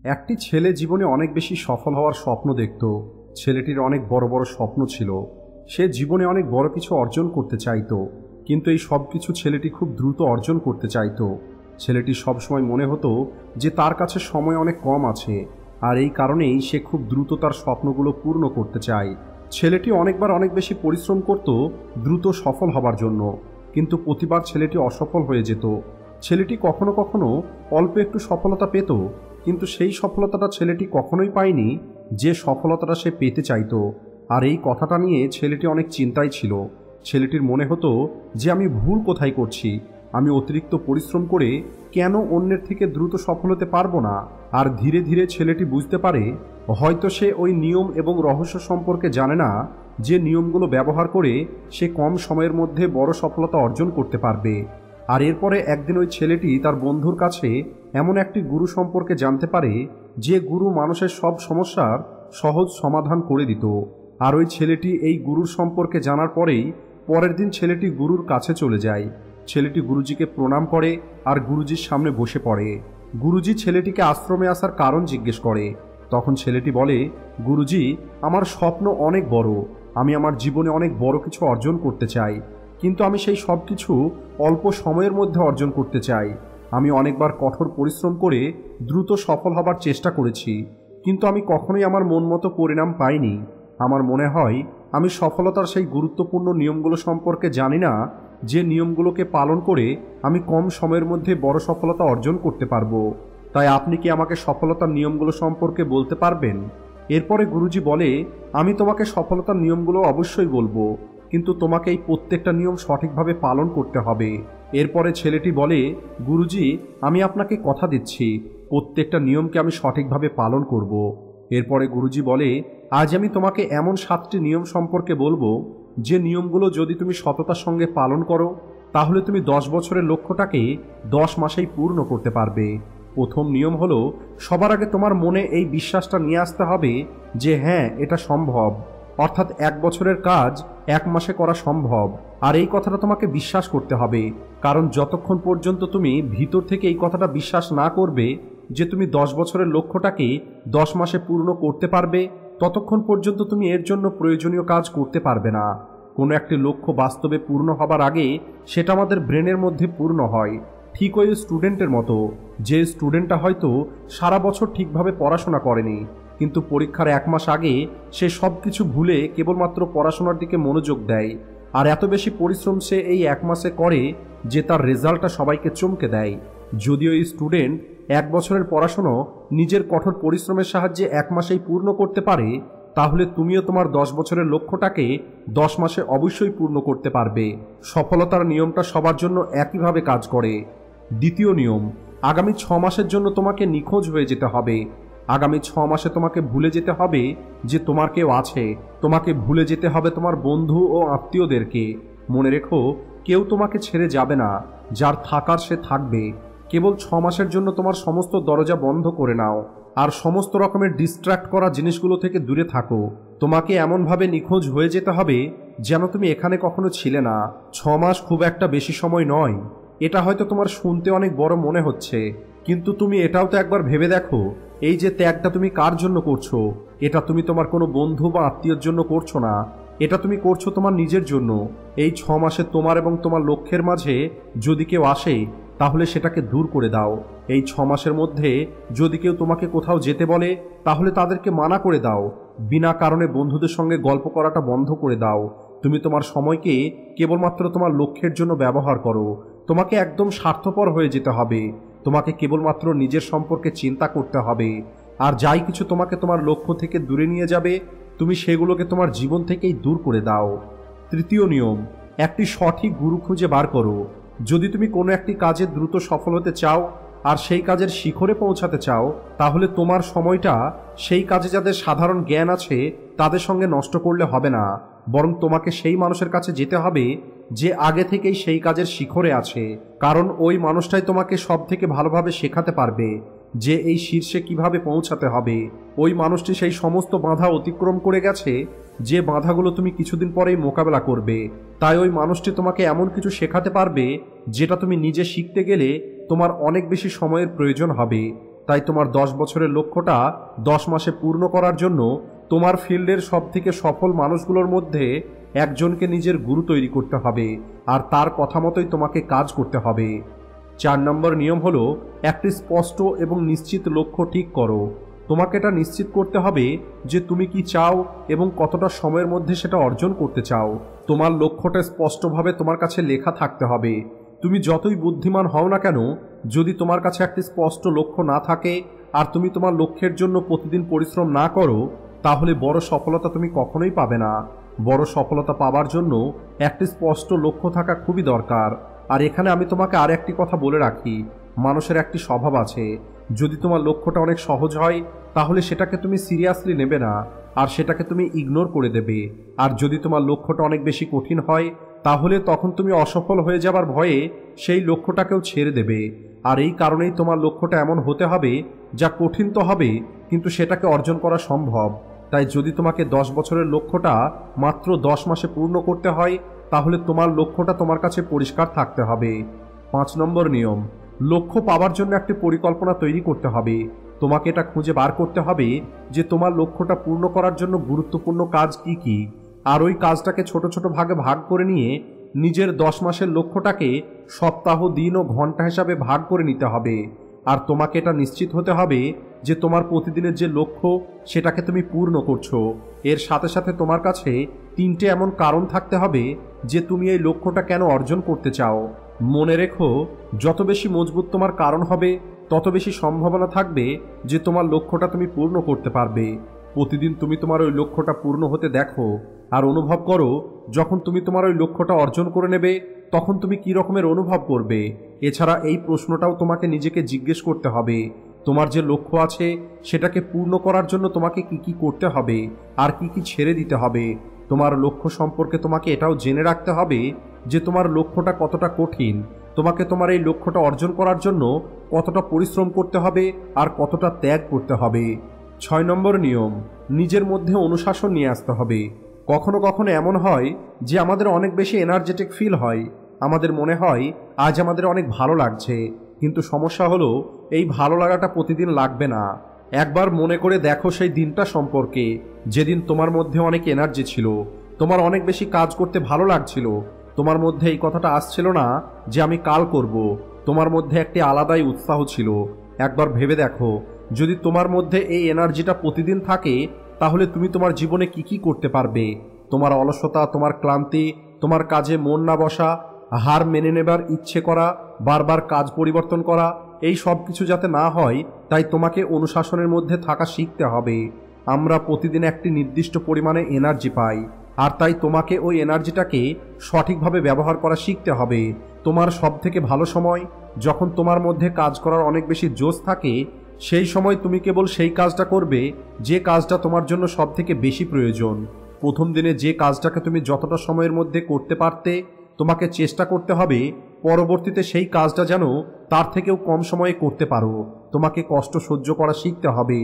একটি ছেলে জীবনে অনেক বেশি সফল হওয়ার স্বপ্ন দেখত। ছেলেটির অনেক বড় বড় স্বপ্ন ছিল। সে জীবনে অনেক বড় কিছু অর্জন করতে চাইত, কিন্তু এই সব কিছু ছেলেটি খুব দ্রুত অর্জন করতে চাইত। ছেলেটি সবসময় মনে হতো যে তার কাছে সময় অনেক কম আছে, আর এই কারণেই সে খুব দ্রুত তার স্বপ্নগুলো পূর্ণ করতে চায়। ছেলেটি অনেকবার অনেক বেশি পরিশ্রম করত দ্রুত সফল হবার জন্য, কিন্তু প্রতিবার ছেলেটি অসফল হয়ে যেত। ছেলেটি কখনো কখনো অল্প একটু সফলতা পেত, কিন্তু সেই সফলতাটা ছেলেটি কখনোই পায়নি যে সফলতাটা সে পেতে চাইত। আর এই কথাটা নিয়ে ছেলেটি অনেক চিন্তায় ছিল। ছেলেটির মনে হতো যে আমি ভুল কোথায় করছি, আমি অতিরিক্ত পরিশ্রম করে কেন অন্যের থেকে দ্রুত সফল হতে পারবো না। আর ধীরে ধীরে ছেলেটি বুঝতে পারে হয়তো সে ওই নিয়ম এবং রহস্য সম্পর্কে জানে না, যে নিয়মগুলো ব্যবহার করে সে কম সময়ের মধ্যে বড় সফলতা অর্জন করতে পারবে। আর এরপরে একদিন ওই ছেলেটি তার বন্ধুর কাছে এমন একটি গুরু সম্পর্কে জানতে পারে, যে গুরু মানুষের সব সমস্যার সহজ সমাধান করে দিত। আর ওই ছেলেটি এই গুরুর সম্পর্কে জানার পরেই পরের দিন ছেলেটি গুরুর কাছে চলে যায়। ছেলেটি গুরুজিকে প্রণাম করে আর গুরুজির সামনে বসে পড়ে। গুরুজি ছেলেটিকে আশ্রমে আসার কারণ জিজ্ঞেস করে। তখন ছেলেটি বলে, গুরুজি, আমার স্বপ্ন অনেক বড়, আমি আমার জীবনে অনেক বড় কিছু অর্জন করতে চাই, কিন্তু আমি সেই সব কিছু অল্প সময়ের মধ্যে অর্জন করতে চাই। আমি অনেকবার কঠোর পরিশ্রম করে দ্রুত সফল হবার চেষ্টা করেছি, কিন্তু আমি কখনোই আমার মন মতো পরিণাম পাইনি। আমার মনে হয় আমি সফলতার সেই গুরুত্বপূর্ণ নিয়মগুলো সম্পর্কে জানি না, যে নিয়মগুলোকে পালন করে আমি কম সময়ের মধ্যে বড় সফলতা অর্জন করতে পারবো। তাই আপনি কি আমাকে সফলতার নিয়মগুলো সম্পর্কে বলতে পারবেন? এরপরে গুরুজি বলে, আমি তোমাকে সফলতার নিয়মগুলো অবশ্যই বলবো, কিন্তু তোমাকে এই প্রত্যেকটা নিয়ম সঠিকভাবে পালন করতে হবে। এরপরে ছেলেটি বলে, গুরুজি, আমি আপনাকে কথা দিচ্ছি প্রত্যেকটা নিয়মকে আমি সঠিকভাবে পালন করব। এরপরে গুরুজি বলে, আজ আমি তোমাকে এমন 7টি নিয়ম সম্পর্কে বলবো, যে নিয়মগুলো যদি তুমি সততার সঙ্গে পালন করো, তাহলে তুমি 10 বছরের লক্ষ্যটাকে 10 মাসেই পূর্ণ করতে পারবে। প্রথম নিয়ম হলো, সবার আগে তোমার মনে এই বিশ্বাসটা নিয়ে আসতে হবে যে হ্যাঁ, এটা সম্ভব। অর্থাৎ 1 বছরের কাজ 1 মাসে করা সম্ভব। আর এই কথাটা তোমাকে বিশ্বাস করতে হবে, কারণ যতক্ষণ পর্যন্ত তুমি ভিতর থেকে এই কথাটা বিশ্বাস না করবে যে তুমি 10 বছরের লক্ষ্যটাকে 10 মাসে পূর্ণ করতে পারবে, ততক্ষণ পর্যন্ত তুমি এর জন্য প্রয়োজনীয় কাজ করতে পারবে না। কোনো একটি লক্ষ্য বাস্তবে পূর্ণ হবার আগে সেটা আমাদের ব্রেনের মধ্যে পূর্ণ হয়। ঠিক ওই স্টুডেন্টের মতো, যে স্টুডেন্টটা হয়তো সারা বছর ঠিকভাবে পড়াশোনা করেনি, কিন্তু পরীক্ষার 1 মাস আগে সে সব কিছু ভুলে কেবলমাত্র পড়াশোনার দিকে মনোযোগ দেয়। আর এত বেশি পরিশ্রম সে এই 1 মাসে করে যে তার রেজাল্টটা সবাইকে চমকে দেয়। যদিও এই স্টুডেন্ট 1 বছরের পড়াশোনা নিজের কঠোর পরিশ্রমের সাহায্যে 1 মাসেই পূর্ণ করতে পারে, তাহলে তুমিও তোমার 10 বছরের লক্ষ্যটাকে 10 মাসে অবশ্যই পূর্ণ করতে পারবে। সফলতার নিয়মটা সবার জন্য একইভাবে কাজ করে। দ্বিতীয় নিয়ম, আগামী 6 মাসের জন্য তোমাকে নিখোঁজ হয়ে যেতে হবে। আগামী 6 মাসে তোমাকে ভুলে যেতে হবে যে তোমার কেউ আছে। তোমাকে ভুলে যেতে হবে তোমার বন্ধু ও আত্মীয়দেরকে। মনে রেখো, কেউ তোমাকে ছেড়ে যাবে না, যার থাকার সে থাকবে। কেবল 6 মাসের জন্য তোমার সমস্ত দরজা বন্ধ করে নাও, আর সমস্ত রকমের ডিস্ট্র্যাক্ট করা জিনিসগুলো থেকে দূরে থাকো। তোমাকে এমনভাবে নিখোঁজ হয়ে যেতে হবে যেন তুমি এখানে কখনো ছিলে না। 6 মাস খুব একটা বেশি সময় নয়। এটা হয়তো তোমার শুনতে অনেক বড় মনে হচ্ছে, কিন্তু তুমি এটাও তো একবার ভেবে দেখো, এই যে ত্যাগটা তুমি কার জন্য করছো, এটা তুমি তোমার কোনো বন্ধু বা আত্মীয়র জন্য করছো না, এটা তুমি করছো তোমার নিজের জন্য। এই 6 মাসে তোমার এবং তোমার লক্ষ্যের মাঝে যদি কেউ আসে, তাহলে সেটাকে দূর করে দাও। এই 6 মাসের মধ্যে যদি কেউ তোমাকে কোথাও যেতে বলে, তাহলে তাদেরকে মানা করে দাও। বিনা কারণে বন্ধুদের সঙ্গে গল্প করাটা বন্ধ করে দাও। তুমি তোমার সময়কে কেবলমাত্র তোমার লক্ষ্যের জন্য ব্যবহার করো। তোমাকে একদম স্বার্থপর হয়ে যেতে হবে। তোমাকে কেবলমাত্র নিজের সম্পর্কে চিন্তা করতে হবে। আর যাই কিছু তোমাকে তোমার লক্ষ্য থেকে দূরে নিয়ে যাবে, তুমি সেগুলোকে তোমার জীবন থেকেই দূর করে দাও। তৃতীয় নিয়ম, একটি সঠিক গুরু খুঁজে বার করো। যদি তুমি কোনো একটি কাজে দ্রুত সফল হতে চাও আর সেই কাজের শিখরে পৌঁছাতে চাও, তাহলে তোমার সময়টা সেই কাজে যাদের সাধারণ জ্ঞান আছে তাদের সঙ্গে নষ্ট করলে হবে না, বরং তোমাকে সেই মানুষের কাছে যেতে হবে যে আগে থেকেই সেই কাজের শিখরে আছে। কারণ ওই মানুষটাই তোমাকে সব থেকে ভালোভাবে শেখাতে পারবে যে এই শীর্ষে কিভাবে পৌঁছাতে হবে। ওই মানুষটি সেই সমস্ত বাধা অতিক্রম করে গেছে যে বাধাগুলো তুমি কিছুদিন পরেই মোকাবেলা করবে। তাই ওই মানুষটি তোমাকে এমন কিছু শেখাতে পারবে যেটা তুমি নিজে শিখতে গেলে তোমার অনেক বেশি সময়ের প্রয়োজন হবে। তাই তোমার 10 বছরের লক্ষ্যটা 10 মাসে পূর্ণ করার জন্য তোমার ফিল্ডের সবথেকে সফল মানুষগুলোর মধ্যে একজনকে নিজের গুরু তৈরি করতে হবে, আর তার কথা মতোই তোমাকে কাজ করতে হবে। 4 নম্বর নিয়ম হলো একটি স্পষ্ট এবং নিশ্চিত লক্ষ্য ঠিক করো। তোমাকে এটা নিশ্চিত করতে হবে যে তুমি কি চাও এবং কতটা সময়ের মধ্যে সেটা অর্জন করতে চাও। তোমার লক্ষ্যটা স্পষ্টভাবে তোমার কাছে লেখা থাকতে হবে। তুমি যতই বুদ্ধিমান হও না কেন, যদি তোমার কাছে একটি স্পষ্ট লক্ষ্য না থাকে আর তুমি তোমার লক্ষ্যের জন্য প্রতিদিন পরিশ্রম না করো, তাহলে বড় সফলতা তুমি কখনোই পাবে না। বড় সফলতা পাবার জন্য একটি স্পষ্ট লক্ষ্য থাকা খুবই দরকার। আর এখানে আমি তোমাকে আর একটি কথা বলে রাখি, মানুষের একটি স্বভাব আছে, যদি তোমার লক্ষ্যটা অনেক সহজ হয় তাহলে সেটাকে তুমি সিরিয়াসলি নেবে না আর সেটাকে তুমি ইগনোর করে দেবে। আর যদি তোমার লক্ষ্যটা অনেক বেশি কঠিন হয় তাহলে তখন তুমি অসফল হয়ে যাবার ভয়ে সেই লক্ষ্যটাকেও ছেড়ে দেবে। আর এই কারণেই তোমার লক্ষ্যটা এমন হতে হবে যা কঠিন তো হবে কিন্তু সেটাকে অর্জন করা সম্ভব। তাই যদি তোমাকে 10 বছরের লক্ষ্যটা মাত্র 10 মাসে পূর্ণ করতে হয় তাহলে তোমার লক্ষ্যটা তোমার কাছে পরিষ্কার থাকতে হবে। 5 নম্বর নিয়ম, লক্ষ্য পাওয়ার জন্য একটি পরিকল্পনা তৈরি করতে হবে। তোমাকে এটা খুঁজে বার করতে হবে যে তোমার লক্ষ্যটা পূর্ণ করার জন্য গুরুত্বপূর্ণ কাজ কি কি, আর ওই কাজটাকে ছোট ছোট ভাগে ভাগ করে নিয়ে নিজের 10 মাসের লক্ষ্যটাকে সপ্তাহ, দিন ও ঘন্টা হিসাবে ভাগ করে নিতে হবে। আর তোমাকে এটা নিশ্চিত হতে হবে যে তোমার প্রতিদিনের যে লক্ষ্য সেটাকে তুমি পূর্ণ করছো। এর সাথে সাথে তোমার কাছে 3টে এমন কারণ থাকতে হবে যে তুমি এই লক্ষ্যটা কেন অর্জন করতে চাও। মনে রেখো, যত বেশি মজবুত তোমার কারণ হবে তত বেশি সম্ভাবনা থাকবে যে তোমার লক্ষ্যটা তুমি পূর্ণ করতে পারবে। প্রতিদিন তুমি তোমার ওই লক্ষ্যটা পূর্ণ হতে দেখো আর অনুভব করো যখন তুমি তোমার ওই লক্ষ্যটা অর্জন করে নেবে তখন তুমি কি রকমের অনুভব করবে। এছাড়া এই প্রশ্নটাও তোমাকে নিজেকে জিজ্ঞেস করতে হবে, তোমার যে লক্ষ্য আছে সেটাকে পূর্ণ করার জন্য তোমাকে কি কি করতে হবে আর কি কি ছেড়ে দিতে হবে। তোমার লক্ষ্য সম্পর্কে তোমাকে এটাও জেনে রাখতে হবে যে তোমার লক্ষ্যটা কতটা কঠিন, তোমাকে তোমার এই লক্ষ্যটা অর্জন করার জন্য কতটা পরিশ্রম করতে হবে আর কতটা ত্যাগ করতে হবে। 6 নম্বর নিয়ম, নিজের মধ্যে অনুশাসন নিয়ে আসতে হবে। কখনো কখনো এমন হয় যে আমাদের অনেক বেশি এনার্জেটিক ফিল হয়, আমাদের মনে হয় আজ আমাদের অনেক ভালো লাগছে, কিন্তু সমস্যা হলো এই ভালো লাগাটা প্রতিদিন লাগবে না। একবার মনে করে দেখো সেই দিনটা সম্পর্কে যেদিন তোমার মধ্যে অনেক এনার্জি ছিল, তোমার অনেক বেশি কাজ করতে ভালো লাগছিল, তোমার মধ্যে এই কথাটা আসছিল না যে আমি কাল করব, তোমার মধ্যে একটি আলাদাই উৎসাহ ছিল। একবার ভেবে দেখো, যদি তোমার মধ্যে এই এনার্জিটা প্রতিদিন থাকে তাহলে তুমি তোমার জীবনে কি কি করতে পারবে। তোমার অলসতা, তোমার ক্লান্তি, তোমার কাজে মন না বসা, হার মেনে নেবার ইচ্ছে করা, বারবার কাজ পরিবর্তন করা, এই সব কিছু যাতে না হয় তাই তোমাকে অনুশাসনের মধ্যে থাকা শিখতে হবে। আমরা প্রতিদিন একটি নির্দিষ্ট পরিমাণে এনার্জি পাই, আর তাই তোমাকে ওই এনার্জিটাকে সঠিকভাবে ব্যবহার করা শিখতে হবে। তোমার সবথেকে ভালো সময় যখন তোমার মধ্যে কাজ করার অনেক বেশি জোশ থাকে, সেই সময় তুমি কেবল সেই কাজটা করবে যে কাজটা তোমার জন্য সবথেকে বেশি প্রয়োজন। প্রথম দিনে যে কাজটাকে তুমি যতটা সময়ের মধ্যে করতে পারতে, তোমাকে চেষ্টা করতে হবে পরবর্তীতে সেই কাজটা যেন তার থেকেও কম সময়ে করতে পারো। তোমাকে কষ্ট সহ্য করা শিখতে হবে,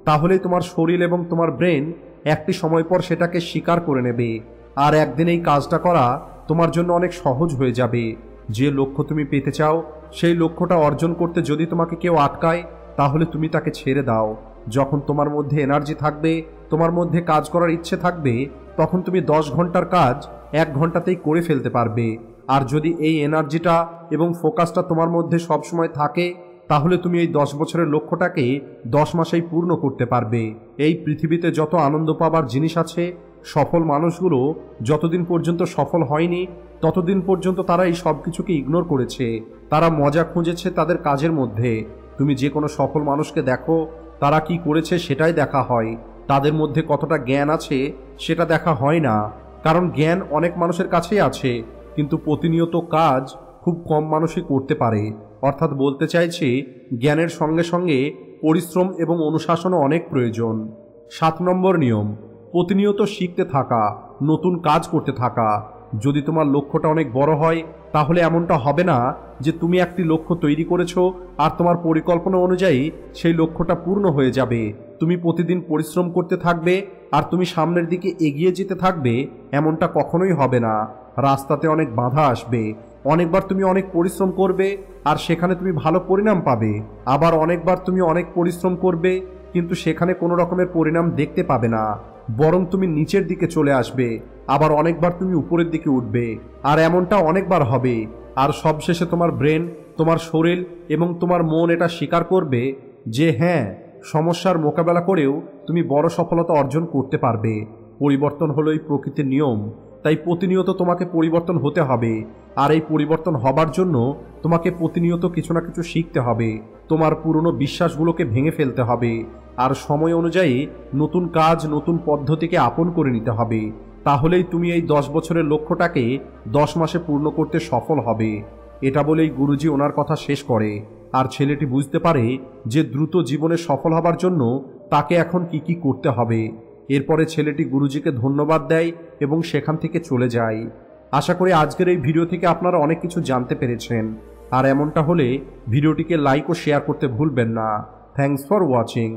তাহলেই তোমার শরীর এবং তোমার ব্রেন একটি সময় পর সেটাকে স্বীকার করে নেবে, আর একদিন এই কাজটা করা তোমার জন্য অনেক সহজ হয়ে যাবে। যে লক্ষ্য তুমি পেতে চাও সেই লক্ষ্যটা অর্জন করতে যদি তোমাকে কেউ আটকায় তাহলে তুমি তাকে ছেড়ে দাও। যখন তোমার মধ্যে এনার্জি থাকবে, তোমার মধ্যে কাজ করার ইচ্ছে থাকবে, তখন তুমি 10 ঘন্টার কাজ 1 ঘন্টাতেই করে ফেলতে পারবে। আর যদি এই এনার্জিটা এবং ফোকাসটা তোমার মধ্যে সবসময় থাকে তাহলে তুমি এই 10 বছরের লক্ষ্যটাকে 10 মাসেই পূর্ণ করতে পারবে। এই পৃথিবীতে যত আনন্দ পাবার জিনিস আছে, সফল মানুষগুলো যতদিন পর্যন্ত সফল হয়নি ততদিন পর্যন্ত তারা এই সব কিছুকে ইগনোর করেছে। তারা মজা খুঁজেছে তাদের কাজের মধ্যে। তুমি যে কোনো সফল মানুষকে দেখো, তারা কি করেছে সেটাই দেখা হয়, তাদের মধ্যে কতটা জ্ঞান আছে সেটা দেখা হয় না। কারণ জ্ঞান অনেক মানুষের কাছেই আছে, কিন্তু প্রতিনিয়ত কাজ খুব কম মানুষই করতে পারে। অর্থাৎ বলতে চাইছি, জ্ঞানের সঙ্গে সঙ্গে পরিশ্রম এবং অনুশাসনও অনেক প্রয়োজন। 7 নম্বর নিয়ম, প্রতিনিয়ত শিখতে থাকা, নতুন কাজ করতে থাকা। যদি তোমার লক্ষ্যটা অনেক বড় হয় তাহলে এমনটা হবে না যে তুমি একটি লক্ষ্য তৈরি করেছো আর তোমার পরিকল্পনা অনুযায়ী সেই লক্ষ্যটা পূর্ণ হয়ে যাবে। তুমি প্রতিদিন পরিশ্রম করতে থাকবে আর তুমি সামনের দিকে এগিয়ে যেতে থাকবে, এমনটা কখনোই হবে না। রাস্তাতে অনেক বাধা আসবে, অনেকবার তুমি অনেক পরিশ্রম করবে আর সেখানে তুমি ভালো পরিণাম পাবে, আবার অনেকবার তুমি অনেক পরিশ্রম করবে কিন্তু সেখানে কোনো রকমের পরিণাম দেখতে পাবে না, বরং তুমি নিচের দিকে চলে আসবে। আবার অনেকবার তুমি উপরের দিকে উঠবে, আর এমনটা অনেকবার হবে। আর সবশেষে তোমার ব্রেন, তোমার শরীর এবং তোমার মন এটা স্বীকার করবে যে হ্যাঁ, সমস্যার মোকাবেলা করেও তুমি বড় সফলতা অর্জন করতে পারবে। পরিবর্তন হলো এই প্রকৃতির নিয়ম, তাই প্রতিনিয়ত তোমাকে পরিবর্তন হতে হবে। আর এই পরিবর্তন হবার জন্য তোমাকে প্রতিনিয়ত কিছু না কিছু শিখতে হবে, তোমার পুরনো বিশ্বাসগুলোকে ভেঙে ফেলতে হবে, আর সময় অনুযায়ী নতুন কাজ, নতুন পদ্ধতিকে আপন করে নিতে হবে। তাহলেই তুমি এই 10 বছরের লক্ষ্যটাকে 10 মাসে পূর্ণ করতে সফল হবে। এটা বলেই গুরুজি ওনার কথা শেষ করে। আর ছেলেটি বুঝতে পারে যে দ্রুত জীবনে সফল হবার জন্য তাকে এখন কি কি করতে হবে। এরপরে ছেলেটি গুরুজিকে ধন্যবাদ দেয় এবং সেখান থেকে চলে যায়। আশা করি আজকের এই ভিডিও থেকে আপনারা অনেক কিছু জানতে পেরেছেন। আর এমনটা হলে ভিডিওটিকে লাইক ও শেয়ার করতে ভুলবেন না। Thanks for watching.